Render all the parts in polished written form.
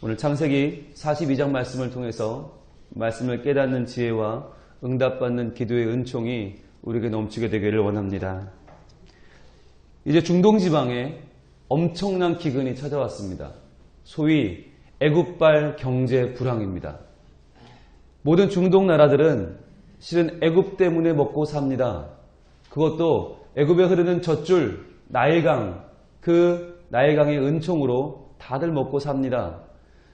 오늘 창세기 42장 말씀을 통해서 말씀을 깨닫는 지혜와 응답받는 기도의 은총이 우리에게 넘치게 되기를 원합니다. 이제 중동 지방에 엄청난 기근이 찾아왔습니다. 소위 애굽발 경제 불황입니다. 모든 중동 나라들은 실은 애굽 때문에 먹고 삽니다. 그것도 애굽에 흐르는 젖줄 나일강, 그 나일강의 은총으로 다들 먹고 삽니다.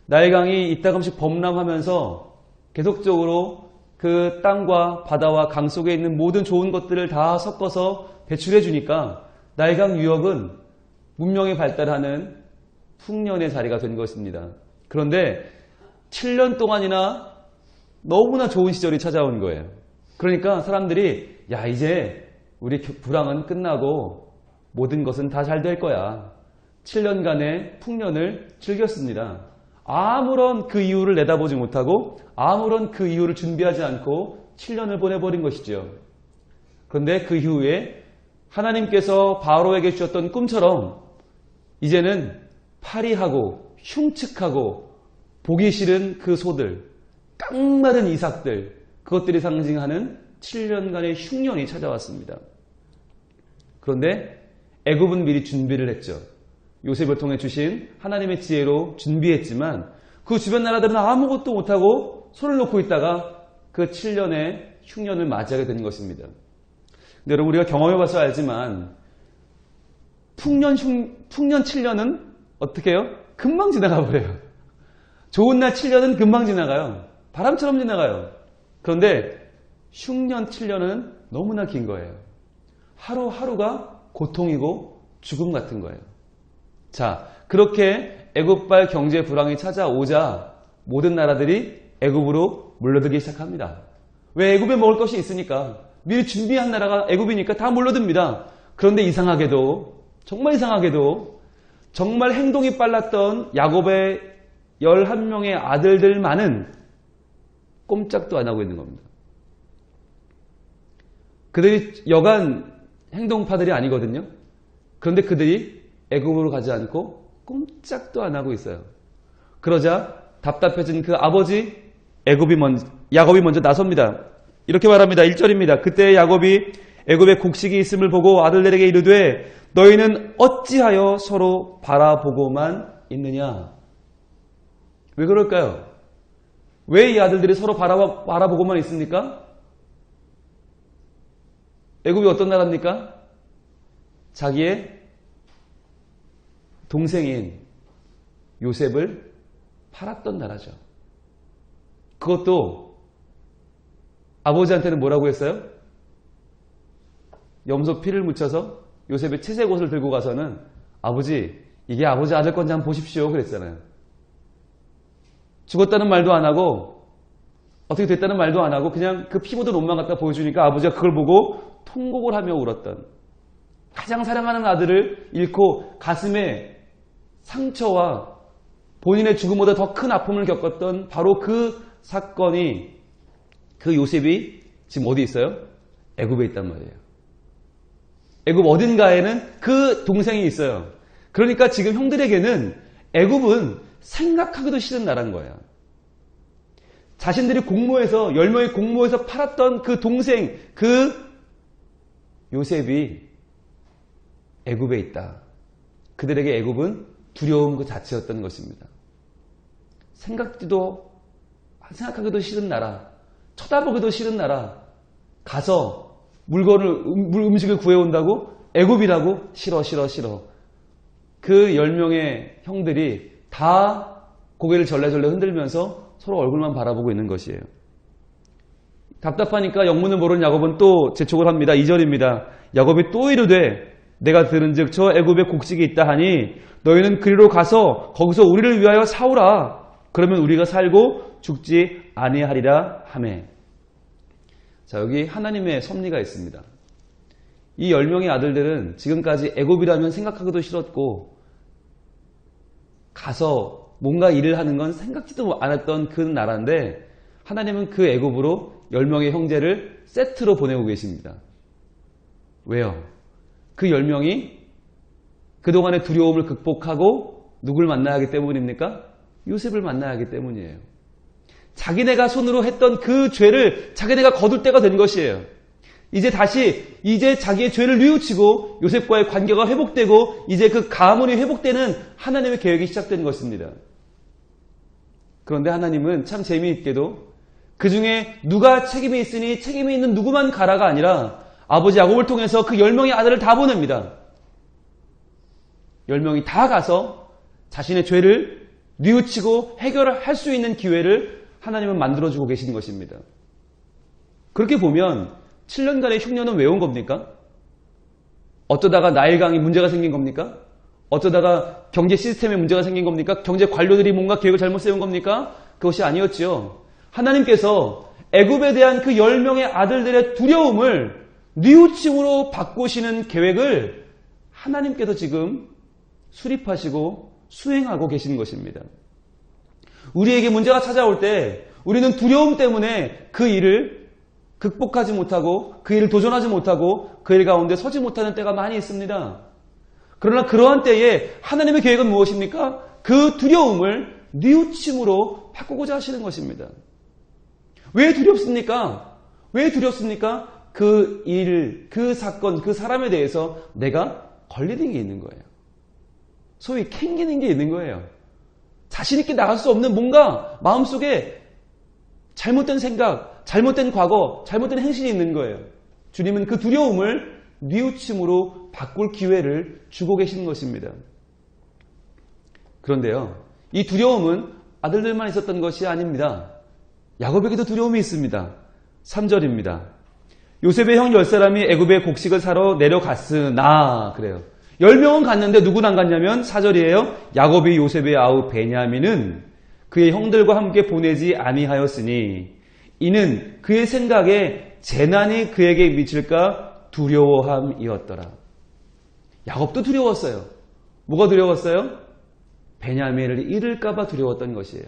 나일강이 이따금씩 범람하면서 계속적으로 그 땅과 바다와 강 속에 있는 모든 좋은 것들을 다 섞어서 배출해 주니까 나일강 유역은 문명이 발달하는 풍년의 자리가 된 것입니다. 그런데 7년 동안이나 너무나 좋은 시절이 찾아온 거예요. 그러니까 사람들이 야, 이제 우리 불황은 끝나고 모든 것은 다 잘 될 거야. 7년간의 풍년을 즐겼습니다. 아무런 그 이유를 내다보지 못하고 아무런 그 이유를 준비하지 않고 7년을 보내버린 것이죠. 그런데 그 이후에 하나님께서 바로에게 주셨던 꿈처럼 이제는 파리하고 흉측하고 보기 싫은 그 소들, 깡마른 이삭들, 그것들이 상징하는 7년간의 흉년이 찾아왔습니다. 그런데 애굽은 미리 준비를 했죠. 요셉을 통해 주신 하나님의 지혜로 준비했지만 그 주변 나라들은 아무것도 못하고 손을 놓고 있다가 그 7년의 흉년을 맞이하게 된 것입니다. 근데 여러분, 우리가 경험해봐서 알지만 풍년 7년은 어떻게 해요? 금방 지나가 버려요. 좋은 날 7년은 금방 지나가요. 바람처럼 지나가요. 그런데 흉년 7년은 너무나 긴 거예요. 하루하루가 고통이고 죽음 같은 거예요. 자, 그렇게 애굽발 경제 불황이 찾아오자 모든 나라들이 애굽으로 몰려들기 시작합니다. 왜? 애굽에 먹을 것이 있으니까. 미리 준비한 나라가 애굽이니까 다 몰려듭니다. 그런데 이상하게도, 정말 이상하게도 정말 행동이 빨랐던 야곱의 11명의 아들들만은 꼼짝도 안 하고 있는 겁니다. 그들이 여간 행동파들이 아니거든요. 그런데 그들이 애굽으로 가지 않고 꼼짝도 안 하고 있어요. 그러자 답답해진 그 아버지 야곱이 먼저 나섭니다. 이렇게 말합니다. 1절입니다. 그때 야곱이 애굽에 곡식이 있음을 보고 아들들에게 이르되 너희는 어찌하여 서로 바라보고만 있느냐? 왜 그럴까요? 왜 이 아들들이 서로 바라보고만 있습니까? 애굽이 어떤 나라입니까? 자기의 동생인 요셉을 팔았던 나라죠. 그것도 아버지한테는 뭐라고 했어요? 염소 피를 묻혀서 요셉의 채색 옷을 들고 가서는 아버지, 이게 아버지 아들 건지 한번 보십시오 그랬잖아요. 죽었다는 말도 안 하고 어떻게 됐다는 말도 안 하고 그냥 그 피 묻은 옷만 갖다 보여주니까 아버지가 그걸 보고 통곡을 하며 울었던, 가장 사랑하는 아들을 잃고 가슴에 상처와 본인의 죽음보다 더 큰 아픔을 겪었던 바로 그 사건이, 그 요셉이 지금 어디 있어요? 애굽에 있단 말이에요. 애굽 어딘가에는 그 동생이 있어요. 그러니까 지금 형들에게는 애굽은 생각하기도 싫은 나라인 거예요. 자신들이 공모해서 10명이 공모해서 팔았던 그 동생, 그 요셉이 애굽에 있다. 그들에게 애굽은 두려움 그 자체였던 것입니다. 생각하기도 싫은 나라, 쳐다보기도 싫은 나라, 가서 음식을 구해온다고? 애굽이라고? 싫어. 그 10명의 형들이 다 고개를 절레절레 흔들면서 서로 얼굴만 바라보고 있는 것이에요. 답답하니까 영문을 모르는 야곱은 또 재촉을 합니다. 2절입니다. 야곱이 또 이르되 내가 들은즉 저 애굽에 곡식이 있다 하니 너희는 그리로 가서 거기서 우리를 위하여 사오라. 그러면 우리가 살고 죽지 아니하리라 하매. 자, 여기 하나님의 섭리가 있습니다. 이 10명의 아들들은 지금까지 애굽이라면 생각하기도 싫었고 가서 뭔가 일을 하는 건 생각지도 않았던 그 나라인데 하나님은 그 애굽으로 10명의 형제를 세트로 보내고 계십니다. 왜요? 그 10명이 그동안의 두려움을 극복하고 누굴 만나야 하기 때문입니까? 요셉을 만나야 하기 때문이에요. 자기네가 손으로 했던 그 죄를 자기네가 거둘 때가 된 것이에요. 이제 자기의 죄를 뉘우치고 요셉과의 관계가 회복되고 이제 그 가문이 회복되는 하나님의 계획이 시작된 것입니다. 그런데 하나님은 참 재미있게도 그 중에 누가 책임이 있으니 책임이 있는 누구만 가라가 아니라 아버지 야곱을 통해서 그 10명의 아들을 다 보냅니다. 10명이 다 가서 자신의 죄를 뉘우치고 해결할 수 있는 기회를 하나님은 만들어주고 계신 것입니다. 그렇게 보면 7년간의 흉년은 왜 온 겁니까? 어쩌다가 나일강이 문제가 생긴 겁니까? 어쩌다가 경제 시스템에 문제가 생긴 겁니까? 경제 관료들이 뭔가 계획을 잘못 세운 겁니까? 그것이 아니었지요. 하나님께서 애굽에 대한 그 10명의 아들들의 두려움을 뉘우침으로 바꾸시는 계획을 하나님께서 지금 수립하시고 수행하고 계시는 것입니다. 우리에게 문제가 찾아올 때 우리는 두려움 때문에 그 일을 극복하지 못하고 그 일을 도전하지 못하고 그 일 가운데 서지 못하는 때가 많이 있습니다. 그러나 그러한 때에 하나님의 계획은 무엇입니까? 그 두려움을 뉘우침으로 바꾸고자 하시는 것입니다. 왜 두렵습니까? 왜 두렵습니까? 그 일, 그 사건, 그 사람에 대해서 내가 걸리는 게 있는 거예요. 소위 캥기는 게 있는 거예요. 자신 있게 나갈 수 없는 뭔가 마음속에 잘못된 생각, 잘못된 과거, 잘못된 행실이 있는 거예요. 주님은 그 두려움을 뉘우침으로 바꿀 기회를 주고 계시는 것입니다. 그런데요, 이 두려움은 아들들만 있었던 것이 아닙니다. 야곱에게도 두려움이 있습니다. 3절입니다. 요셉의 형 10사람이 애굽에 곡식을 사러 내려갔으나 그래요. 10명은 갔는데 누구는 안 갔냐면 4절이에요. 야곱이 요셉의 아우 베냐민은 그의 형들과 함께 보내지 아니하였으니 이는 그의 생각에 재난이 그에게 미칠까 두려워함이었더라. 야곱도 두려웠어요. 뭐가 두려웠어요? 베냐민을 잃을까 봐 두려웠던 것이에요.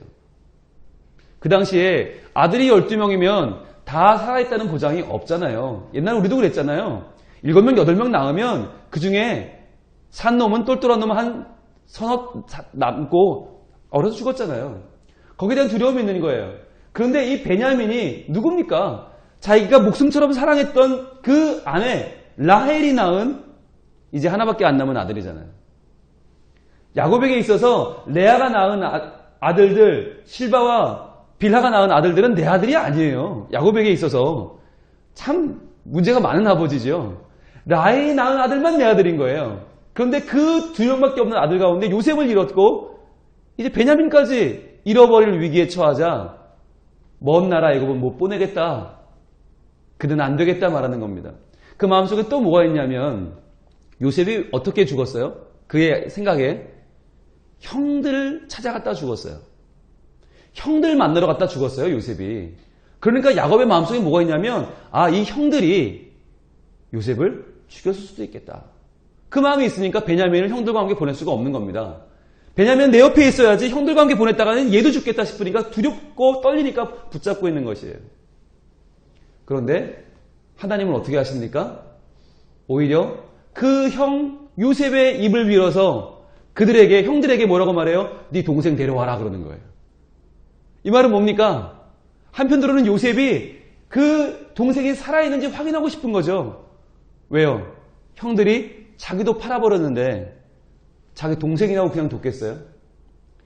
그 당시에 아들이 12명이면 다 살아있다는 보장이 없잖아요. 옛날 우리도 그랬잖아요. 7명, 8명 낳으면 그 중에 산 놈은 똘똘한 놈은 한 서너 남고 어려서 죽었잖아요. 거기에 대한 두려움이 있는 거예요. 그런데 이 베냐민이 누굽니까? 자기가 목숨처럼 사랑했던 그 아내 라헬이 낳은 이제 하나밖에 안 남은 아들이잖아요. 야곱에게 있어서 레아가 낳은 아들들, 실바와 빌하가 낳은 아들들은 내 아들이 아니에요. 야곱에게 있어서 참 문제가 많은 아버지죠. 라헬이 낳은 아들만 내 아들인 거예요. 그런데 그 2명밖에 없는 아들 가운데 요셉을 잃었고 이제 베냐민까지 잃어버릴 위기에 처하자 먼 나라 애굽은 못 보내겠다. 그는 안 되겠다 말하는 겁니다. 그 마음속에 또 뭐가 있냐면 요셉이 어떻게 죽었어요? 그의 생각에 형들을 찾아갔다 죽었어요. 형들 만나러 갔다 죽었어요, 요셉이. 그러니까 야곱의 마음속에 뭐가 있냐면 이 형들이 요셉을 죽였을 수도 있겠다. 그 마음이 있으니까 베냐민을 형들과 함께 보낼 수가 없는 겁니다. 베냐민은 내 옆에 있어야지 형들과 함께 보냈다가는 얘도 죽겠다 싶으니까 두렵고 떨리니까 붙잡고 있는 것이에요. 그런데 하나님은 어떻게 하십니까? 오히려 그 형 요셉의 입을 빌어서 형들에게 뭐라고 말해요? 네 동생 데려와라 그러는 거예요. 이 말은 뭡니까? 한편으로는 요셉이 그 동생이 살아있는지 확인하고 싶은 거죠. 왜요? 형들이 자기도 팔아버렸는데 자기 동생이라고 그냥 뒀겠어요?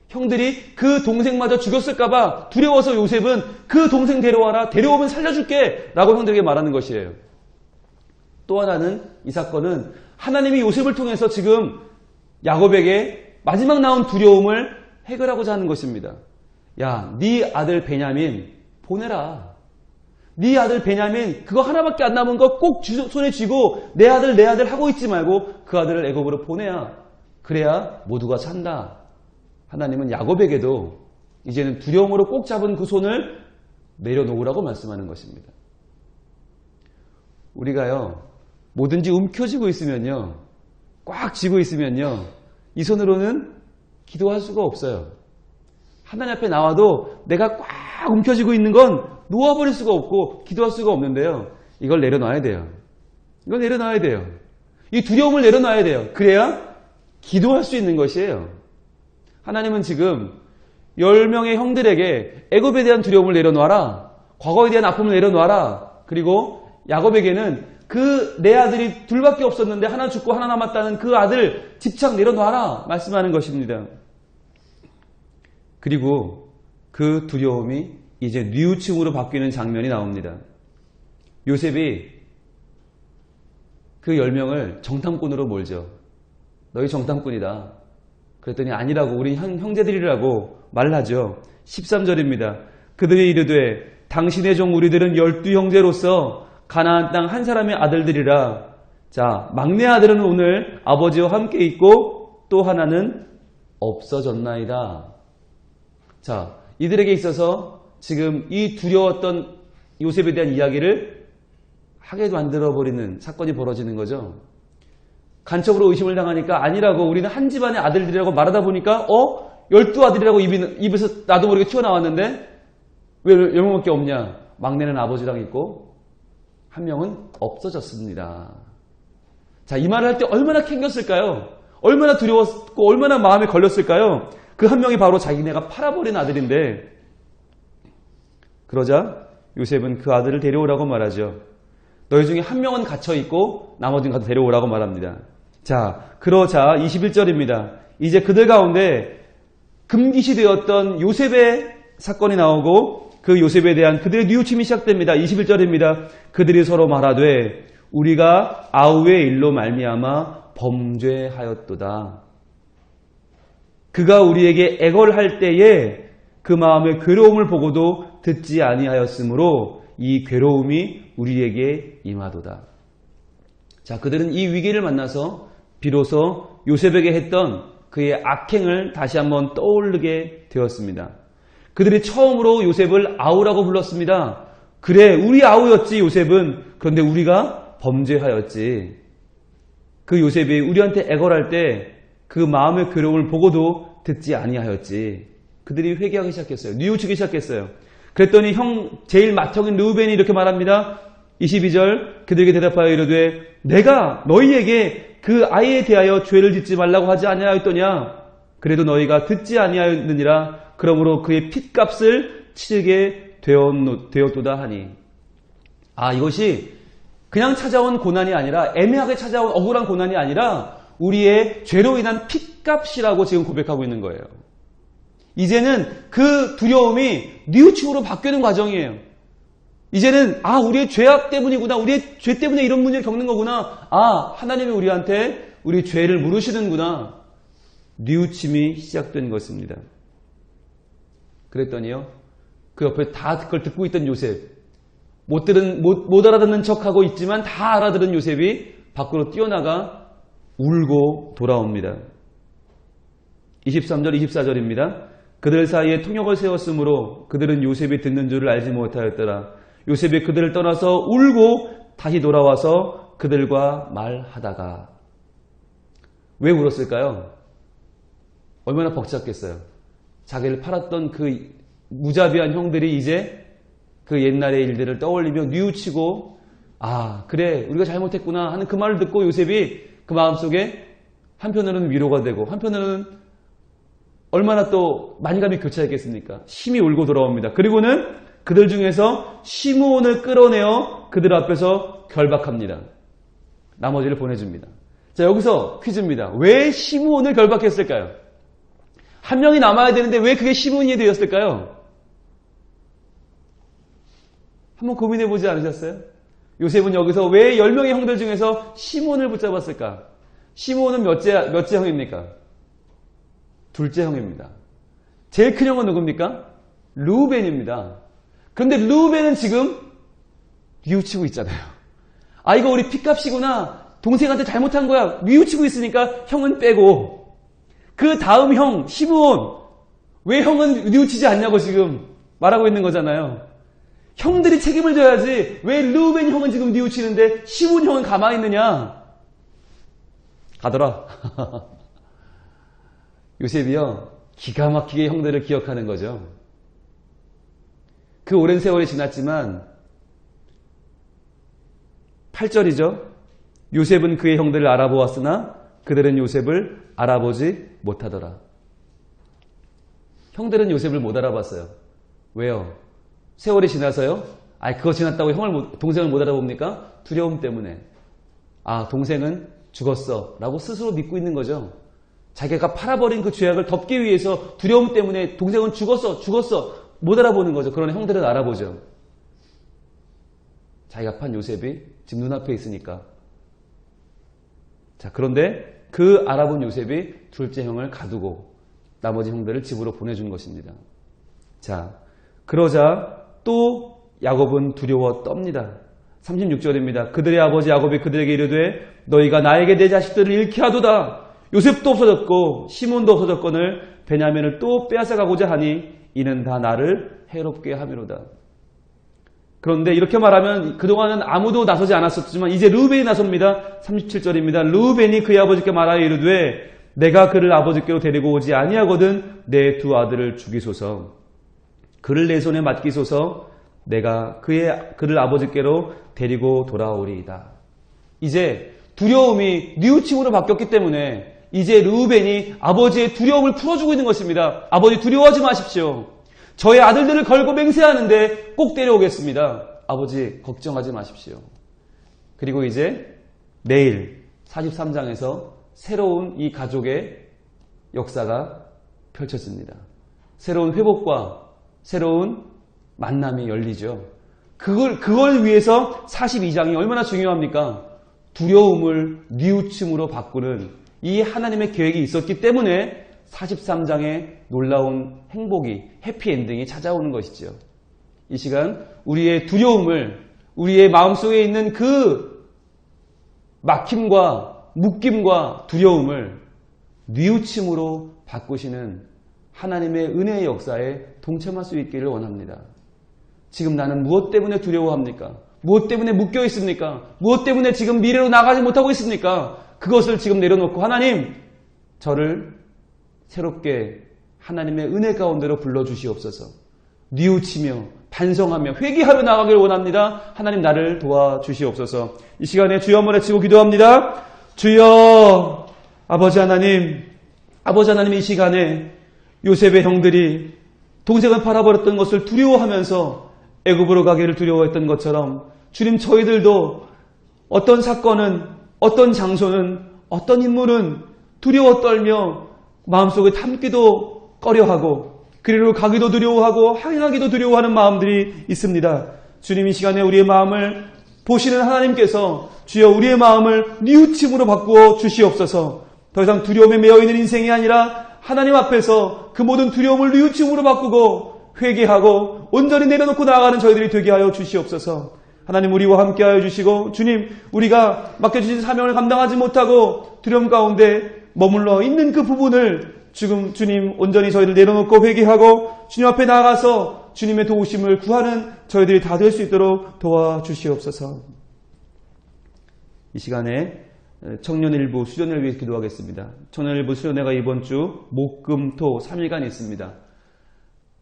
형들이 그 동생마저 죽였을까봐 두려워서 요셉은 그 동생 데려와라, 데려오면 살려줄게 라고 형들에게 말하는 것이에요. 또 하나는 이 사건은 하나님이 요셉을 통해서 지금 야곱에게 마지막 나온 두려움을 해결하고자 하는 것입니다. 야, 네 아들 베냐민 보내라. 네 아들 베냐민 그거 하나밖에 안 남은 거 꼭 손에 쥐고 내 아들 하고 있지 말고 그 아들을 애굽으로 그래야 모두가 산다. 하나님은 야곱에게도 이제는 두려움으로 꼭 잡은 그 손을 내려놓으라고 말씀하는 것입니다. 우리가요 뭐든지 움켜쥐고 있으면요, 꽉 쥐고 있으면요 이 손으로는 기도할 수가 없어요. 하나님 앞에 나와도 내가 꽉 움켜쥐고 있는 건 놓아버릴 수가 없고 기도할 수가 없는데요. 이걸 내려놔야 돼요. 이걸 내려놔야 돼요. 이 두려움을 내려놔야 돼요. 그래야 기도할 수 있는 것이에요. 하나님은 지금 10명의 형들에게 애굽에 대한 두려움을 내려놓아라. 과거에 대한 아픔을 내려놓아라. 그리고 야곱에게는 그 내 아들이 둘밖에 없었는데 하나 죽고 하나 남았다는 그 아들 집착 내려놓아라 말씀하는 것입니다. 그리고 그 두려움이 이제 뉘우침으로 바뀌는 장면이 나옵니다. 요셉이 그 10명을 정탐꾼으로 몰죠. 너희 정탐꾼이다. 그랬더니 아니라고, 우리 형제들이라고 말을 하죠. 13절입니다. 그들이 이르되 당신의 종 우리들은 12형제로서 가나안 땅 한 사람의 아들들이라. 자, 막내 아들은 오늘 아버지와 함께 있고 또 하나는 없어졌나이다. 자, 이들에게 있어서 지금 이 두려웠던 요셉에 대한 이야기를 하게 만들어버리는 사건이 벌어지는 거죠. 간첩으로 의심을 당하니까 아니라고, 우리는 한 집안의 아들들이라고 말하다 보니까 12아들이라고 입에서 나도 모르게 튀어나왔는데 왜 10명밖에 없냐. 막내는 아버지랑 있고 한 명은 없어졌습니다. 자, 이 말을 할 때 얼마나 캥겼을까요? 얼마나 두려웠고 얼마나 마음에 걸렸을까요? 그 한 명이 바로 자기네가 팔아버린 아들인데, 그러자 요셉은 그 아들을 데려오라고 말하죠. 너희 중에 한 명은 갇혀있고 나머지는 가서 데려오라고 말합니다. 자, 그러자 21절입니다. 이제 그들 가운데 금기시 되었던 요셉의 사건이 나오고 그 요셉에 대한 그들의 뉘우침이 시작됩니다. 21절입니다. 그들이 서로 말하되 우리가 아우의 일로 말미암아 범죄하였도다. 그가 우리에게 애걸할 때에 그 마음의 괴로움을 보고도 듣지 아니하였으므로 이 괴로움이 우리에게 임하도다. 자, 그들은 이 위기를 만나서 비로소 요셉에게 했던 그의 악행을 다시 한번 떠올리게 되었습니다. 그들이 처음으로 요셉을 아우라고 불렀습니다. 그래, 우리 아우였지 요셉은. 그런데 우리가 범죄하였지. 그 요셉이 우리한테 애걸할 때 그 마음의 괴로움을 보고도 듣지 아니하였지. 그들이 회개하기 시작했어요. 뉘우치기 시작했어요. 그랬더니 제일 맏형인 르우벤이 이렇게 말합니다. 22절, 그들에게 대답하여 이르되 내가 너희에게 그 아이에 대하여 죄를 짓지 말라고 하지 아니하였더냐. 그래도 너희가 듣지 아니하였느니라. 그러므로 그의 핏값을 치르게 되었도다 하니. 아, 이것이 그냥 찾아온 고난이 아니라, 애매하게 찾아온 억울한 고난이 아니라 우리의 죄로 인한 핏값이라고 지금 고백하고 있는 거예요. 이제는 그 두려움이 뉘우침으로 바뀌는 과정이에요. 이제는 우리의 죄악 때문이구나. 우리의 죄 때문에 이런 문제를 겪는 거구나. 하나님이 우리한테 우리 죄를 물으시는구나. 뉘우침이 시작된 것입니다. 그랬더니요, 그 옆에 다 그걸 듣고 있던 요셉, 못 알아듣는 척하고 있지만 다 알아들은 요셉이 밖으로 뛰어나가 울고 돌아옵니다. 23절, 24절입니다. 그들 사이에 통역을 세웠으므로 그들은 요셉이 듣는 줄을 알지 못하였더라. 요셉이 그들을 떠나서 울고 다시 돌아와서 그들과 말하다가. 왜 울었을까요? 얼마나 벅찼겠어요. 자기를 팔았던 그 무자비한 형들이 이제 그 옛날의 일들을 떠올리며 뉘우치고, 그래, 우리가 잘못했구나 하는 그 말을 듣고 요셉이 그 마음속에 한편으로는 위로가 되고 한편으로는 얼마나 또 만감이 교차했겠습니까? 심히 울고 돌아옵니다. 그리고는 그들 중에서 시므온을 끌어내어 그들 앞에서 결박합니다. 나머지를 보내줍니다. 자, 여기서 퀴즈입니다. 왜 시므온을 결박했을까요? 한 명이 남아야 되는데 왜 그게 시므온이 되었을까요? 한번 고민해보지 않으셨어요? 요셉은 여기서 왜 10명의 형들 중에서 시므온을 붙잡았을까? 시므온은 몇째 형입니까? 둘째 형입니다. 제일 큰 형은 누굽니까? 르우벤입니다. 그런데 르우벤은 지금 뉘우치고 있잖아요. 이거 우리 핏값이구나. 동생한테 잘못한 거야. 뉘우치고 있으니까 형은 빼고, 그 다음 형 시므온, 왜 형은 뉘우치지 않냐고 지금 말하고 있는 거잖아요. 형들이 책임을 져야지 왜 르우벤 형은 지금 뉘우치는데 시므온 형은 가만히 있느냐. 가더라. 요셉이요, 기가 막히게 형들을 기억하는 거죠. 그 오랜 세월이 지났지만 8절이죠. 요셉은 그의 형들을 알아보았으나 그들은 요셉을 알아보지 못하더라. 형들은 요셉을 못 알아봤어요. 왜요? 세월이 지나서요? 그거 지났다고 동생을 못 알아봅니까? 두려움 때문에. 동생은 죽었어 라고 스스로 믿고 있는 거죠. 자기가 팔아버린 그 죄악을 덮기 위해서 두려움 때문에 동생은 죽었어 못 알아보는 거죠. 그러나 형들은 알아보죠. 자기가 판 요셉이 지금 눈앞에 있으니까. 자, 그런데 그 알아본 요셉이 둘째 형을 가두고 나머지 형들을 집으로 보내준 것입니다. 자, 그러자 또 야곱은 두려워 떱니다. 36절입니다. 그들의 아버지 야곱이 그들에게 이르되 너희가 나에게 내 자식들을 잃게 하도다. 요셉도 없어졌고 시몬도 없어졌거늘 베냐민을 또 빼앗아가고자 하니 이는 다 나를 해롭게 함이로다. 그런데 이렇게 말하면 그동안은 아무도 나서지 않았었지만 이제 르우벤이 나섭니다. 37절입니다. 르우벤이 그의 아버지께 말하여 이르되 내가 그를 아버지께로 데리고 오지 아니하거든 내 두 아들을 죽이소서. 그를 내 손에 맡기소서. 내가 그를 아버지께로 데리고 돌아오리이다. 이제 두려움이 뉘우침으로 바뀌었기 때문에 이제 르우벤이 아버지의 두려움을 풀어주고 있는 것입니다. 아버지 두려워하지 마십시오. 저의 아들들을 걸고 맹세하는데 꼭 데려오겠습니다. 아버지 걱정하지 마십시오. 그리고 이제 내일 43장에서 새로운 이 가족의 역사가 펼쳐집니다. 새로운 회복과 새로운 만남이 열리죠. 그걸 위해서 42장이 얼마나 중요합니까? 두려움을 뉘우침으로 바꾸는 이 하나님의 계획이 있었기 때문에 43장의 놀라운 행복이, 해피엔딩이 찾아오는 것이죠. 이 시간 우리의 두려움을, 우리의 마음속에 있는 그 막힘과 묶임과 두려움을 뉘우침으로 바꾸시는 하나님의 은혜의 역사에 동참할 수 있기를 원합니다. 지금 나는 무엇 때문에 두려워합니까? 무엇 때문에 묶여 있습니까? 무엇 때문에 지금 미래로 나가지 못하고 있습니까? 그것을 지금 내려놓고 하나님, 저를 새롭게 하나님의 은혜 가운데로 불러주시옵소서. 뉘우치며 반성하며 회개하며 나가길 원합니다. 하나님 나를 도와주시옵소서. 이 시간에 주여 한번 외치고 기도합니다. 주여, 아버지 하나님 이 시간에 요셉의 형들이 동생을 팔아버렸던 것을 두려워하면서 애굽으로 가기를 두려워했던 것처럼 주님, 저희들도 어떤 사건은, 어떤 장소는, 어떤 인물은 두려워 떨며 마음속에 담기도 꺼려하고 그리로 가기도 두려워하고 항행하기도 두려워하는 마음들이 있습니다. 주님, 이 시간에 우리의 마음을 보시는 하나님께서 주여 우리의 마음을 뉘우침으로 바꾸어 주시옵소서. 더 이상 두려움에 매여있는 인생이 아니라 하나님 앞에서 그 모든 두려움을 뉘우침으로 바꾸고 회개하고 온전히 내려놓고 나아가는 저희들이 되게 하여 주시옵소서. 하나님, 우리와 함께 하여 주시고 주님, 우리가 맡겨주신 사명을 감당하지 못하고 두려움 가운데 머물러 있는 그 부분을 지금 주님 온전히 저희를 내려놓고 회개하고 주님 앞에 나아가서 주님의 도우심을 구하는 저희들이 다 될 수 있도록 도와주시옵소서. 이 시간에 청년일부 수련회를 위해서 기도하겠습니다. 청년일부 수련회가 이번 주 목금토 3일간 있습니다.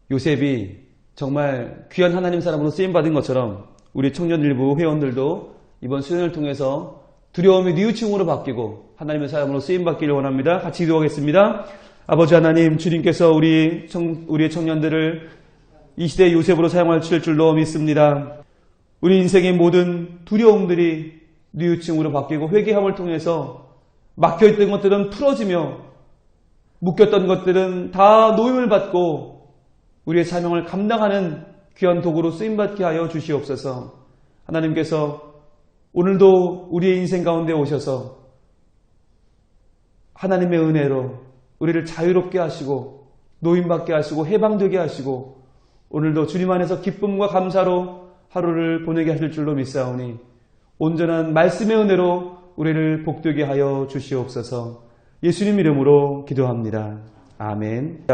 요셉이 정말 귀한 하나님 사람으로 쓰임받은 것처럼 우리 청년일부 회원들도 이번 수련을 통해서 두려움이 뉘우침으로 바뀌고 하나님의 사람으로 쓰임받기를 원합니다. 같이 기도하겠습니다. 아버지 하나님, 주님께서 우리의 청년들을 이 시대의 요셉으로 사용할 줄로 믿습니다. 우리 인생의 모든 두려움들이 뉘우침으로 바뀌고 회개함을 통해서 막혀있던 것들은 풀어지며 묶였던 것들은 다 노임을 받고 우리의 사명을 감당하는 귀한 도구로 쓰임받게 하여 주시옵소서. 하나님께서 오늘도 우리의 인생 가운데 오셔서 하나님의 은혜로 우리를 자유롭게 하시고 노임받게 하시고 해방되게 하시고 오늘도 주님 안에서 기쁨과 감사로 하루를 보내게 하실 줄로 믿사오니 온전한 말씀의 은혜로 우리를 복되게 하여 주시옵소서. 예수님 이름으로 기도합니다. 아멘.